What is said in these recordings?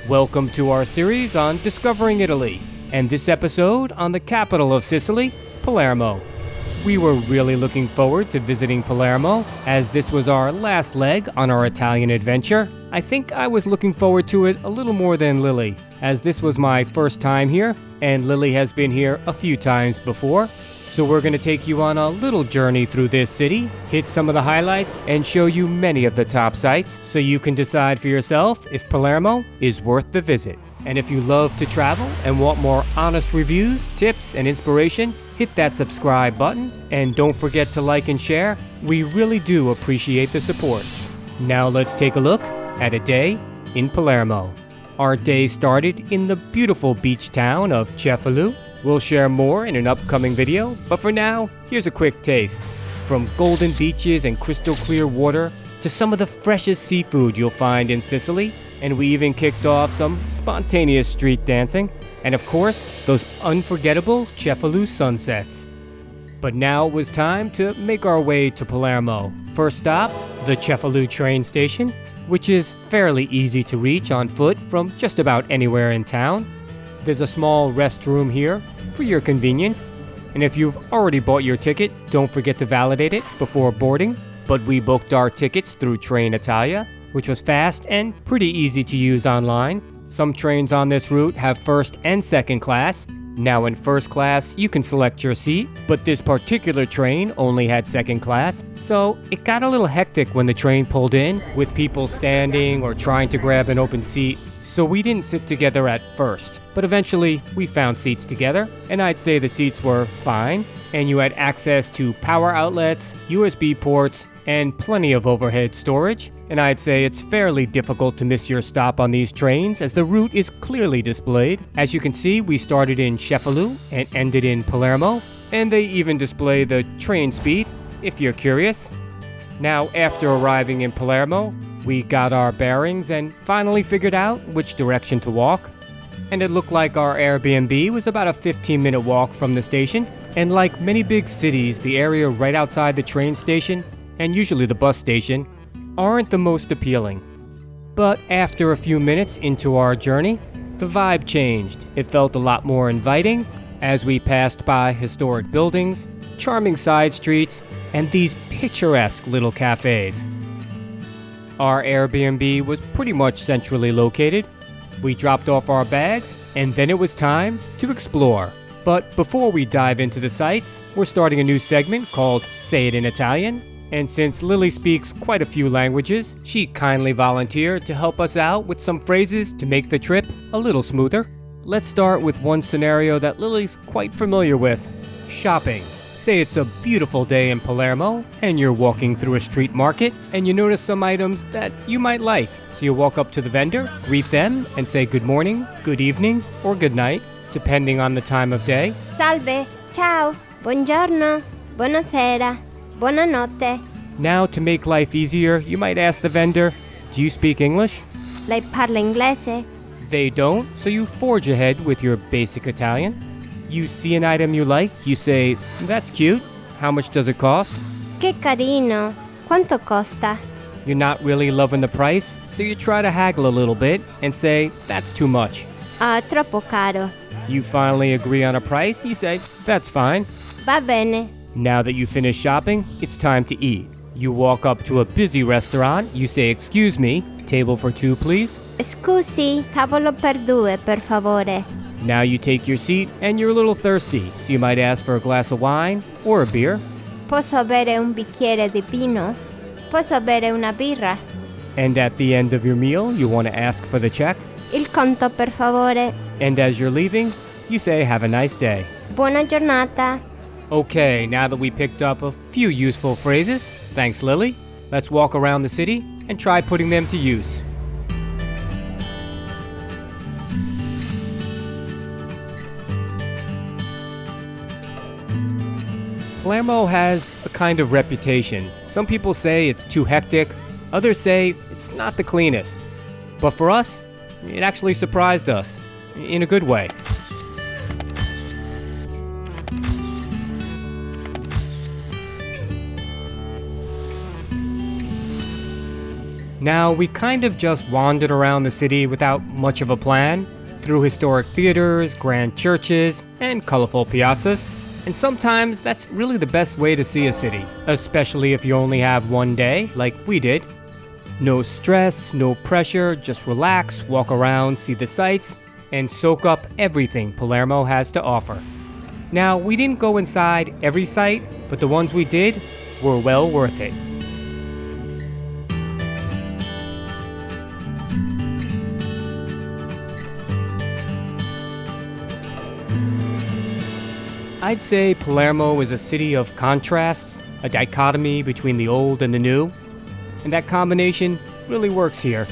Welcome to our series on discovering Italy, and this episode on the capital of Sicily, Palermo. We were really looking forward to visiting Palermo, as this was our last leg on our Italian adventure. I think I was looking forward to it a little more than Lily, as this was my first time here, and Lily has been here a few times before. So we're going to take you on a little journey through this city, hit some of the highlights, and show you many of the top sites, so you can decide for yourself if Palermo is worth the visit. And if you love to travel and want more honest reviews, tips, and inspiration, hit that subscribe button, and don't forget to like and share. We really do appreciate the support. Now let's take a look at a day in Palermo. Our day started in the beautiful beach town of Cefalù. We'll share more in an upcoming video, but for now, here's a quick taste. From golden beaches and crystal clear water to some of the freshest seafood you'll find in Sicily, and we even kicked off some spontaneous street dancing, and of course, those unforgettable Cefalù sunsets. But now it was time to make our way to Palermo. First stop, the Cefalù train station, which is fairly easy to reach on foot from just about anywhere in town. There's a small restroom here for your convenience, and if you've already bought your ticket, don't forget to validate it before boarding. But we booked our tickets through Train Italia, which was fast and pretty easy to use online. Some trains on this route have first and second class. Now in first class, you can select your seat, but this particular train only had second class, so it got a little hectic when the train pulled in, with people standing or trying to grab an open seat. So we didn't sit together at first, but eventually we found seats together, and I'd say the seats were fine, and you had access to power outlets, USB ports, and plenty of overhead storage. And I'd say it's fairly difficult to miss your stop on these trains, as the route is clearly displayed. As you can see, we started in Cefalù and ended in Palermo, and they even display the train speed if you're curious. Now, after arriving in Palermo, we got our bearings and finally figured out which direction to walk. And it looked like our Airbnb was about a 15-minute walk from the station. And like many big cities, the area right outside the train station, and usually the bus station, aren't the most appealing. But after a few minutes into our journey, the vibe changed. It felt a lot more inviting as we passed by historic buildings, charming side streets, and these picturesque little cafes. Our Airbnb was pretty much centrally located. We dropped off our bags, and then it was time to explore. But before we dive into the sights, we're starting a new segment called Say It in Italian. And since Lily speaks quite a few languages, she kindly volunteered to help us out with some phrases to make the trip a little smoother. Let's start with one scenario that Lily's quite familiar with: shopping. Say it's a beautiful day in Palermo, and you're walking through a street market, and you notice some items that you might like. So you walk up to the vendor, greet them, and say good morning, good evening, or good night, depending on the time of day. Salve, ciao, buongiorno, buonasera, buonanotte. Now, to make life easier, you might ask the vendor, do you speak English? Lei parla inglese? They don't, so you forge ahead with your basic Italian. You see an item you like, you say, that's cute. How much does it cost? Che carino. Quanto costa? You're not really loving the price, so you try to haggle a little bit and say, that's too much. Troppo caro. You finally agree on a price, you say, that's fine. Va bene. Now that you finish shopping, it's time to eat. You walk up to a busy restaurant, you say, excuse me, table for two, please. Scusi, tavolo per due, per favore. Now you take your seat, and you're a little thirsty, so you might ask for a glass of wine or a beer. Posso avere un bicchiere di vino? Posso avere una birra? And at the end of your meal, you want to ask for the check. Il conto, per favore. And as you're leaving, you say, have a nice day. Buona giornata. Okay, now that we picked up a few useful phrases, thanks Lily, let's walk around the city and try putting them to use. Palermo has a kind of reputation. Some people say it's too hectic, others say it's not the cleanest. But for us, it actually surprised us, in a good way. Now, we kind of just wandered around the city without much of a plan, through historic theaters, grand churches, and colorful piazzas. And sometimes that's really the best way to see a city, especially if you only have one day, like we did. No stress, no pressure, just relax, walk around, see the sights, and soak up everything Palermo has to offer. Now, we didn't go inside every site, but the ones we did were well worth it. I'd say Palermo is a city of contrasts, a dichotomy between the old and the new, and that combination really works here.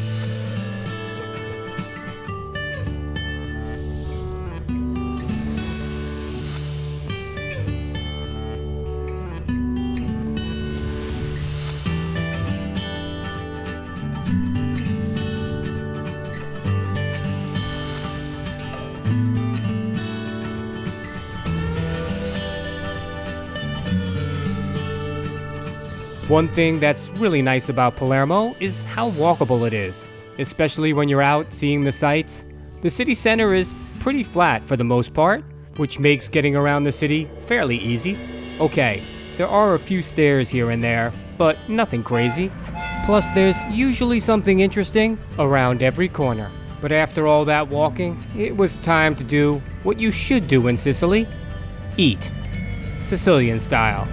One thing that's really nice about Palermo is how walkable it is, especially when you're out seeing the sights. The city center is pretty flat for the most part, which makes getting around the city fairly easy. Okay, there are a few stairs here and there, but nothing crazy. Plus, there's usually something interesting around every corner. But after all that walking, it was time to do what you should do in Sicily: eat, Sicilian style.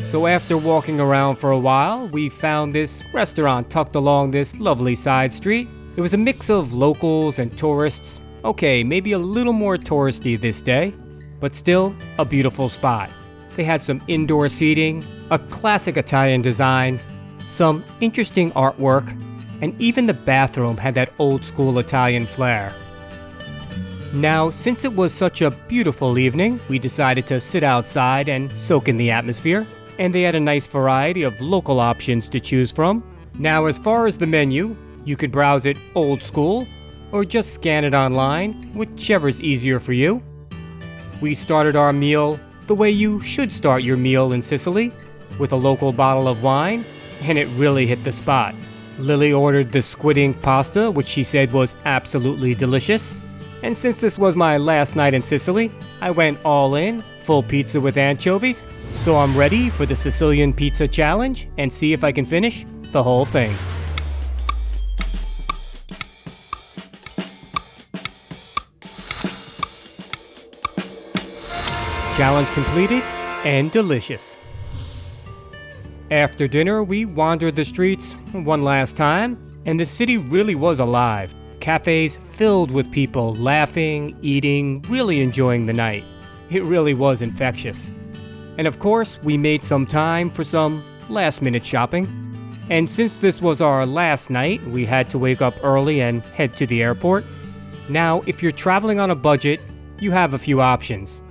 So after walking around for a while, we found this restaurant tucked along this lovely side street. It was a mix of locals and tourists. Okay, maybe a little more touristy this day, but still a beautiful spot. They had some indoor seating, a classic Italian design, some interesting artwork, and even the bathroom had that old school Italian flair. Now, since it was such a beautiful evening, we decided to sit outside and soak in the atmosphere. And they had a nice variety of local options to choose from. Now, as far as the menu, you could browse it old school or just scan it online, whichever's easier for you. We started our meal the way you should start your meal in Sicily, with a local bottle of wine, and it really hit the spot. Lily ordered the squid ink pasta, which she said was absolutely delicious. And since this was my last night in Sicily, I went all in, full pizza with anchovies. So I'm ready for the Sicilian Pizza Challenge and see if I can finish the whole thing. Challenge completed and delicious. After dinner, we wandered the streets one last time, and the city really was alive. Cafes filled with people laughing, eating, really enjoying the night. It really was infectious. And of course, we made some time for some last-minute shopping. And since this was our last night, we had to wake up early and head to the airport. Now, if you're traveling on a budget, you have a few options.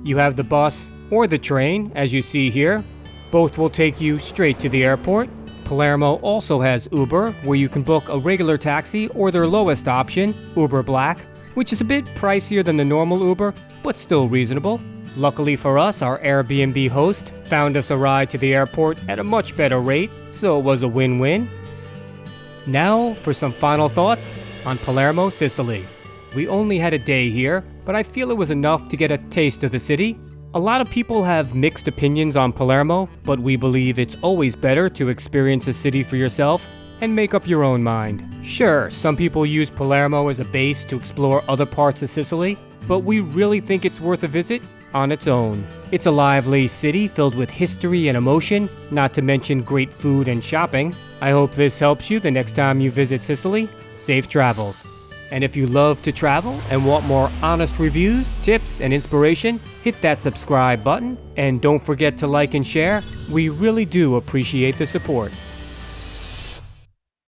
You have the bus or the train, as you see here. Both will take you straight to the airport. Palermo also has Uber, where you can book a regular taxi or their lowest option, Uber Black, which is a bit pricier than the normal Uber, but still reasonable. Luckily for us, our Airbnb host found us a ride to the airport at a much better rate, so it was a win-win. Now for some final thoughts on Palermo, Sicily. We only had a day here, but I feel it was enough to get a taste of the city. A lot of people have mixed opinions on Palermo, but we believe it's always better to experience a city for yourself and make up your own mind. Sure, some people use Palermo as a base to explore other parts of Sicily, but we really think it's worth a visit on its own. It's a lively city filled with history and emotion, not to mention great food and shopping. I hope this helps you the next time you visit Sicily. Safe travels. And if you love to travel and want more honest reviews, tips, and inspiration, hit that subscribe button. And don't forget to like and share. We really do appreciate the support.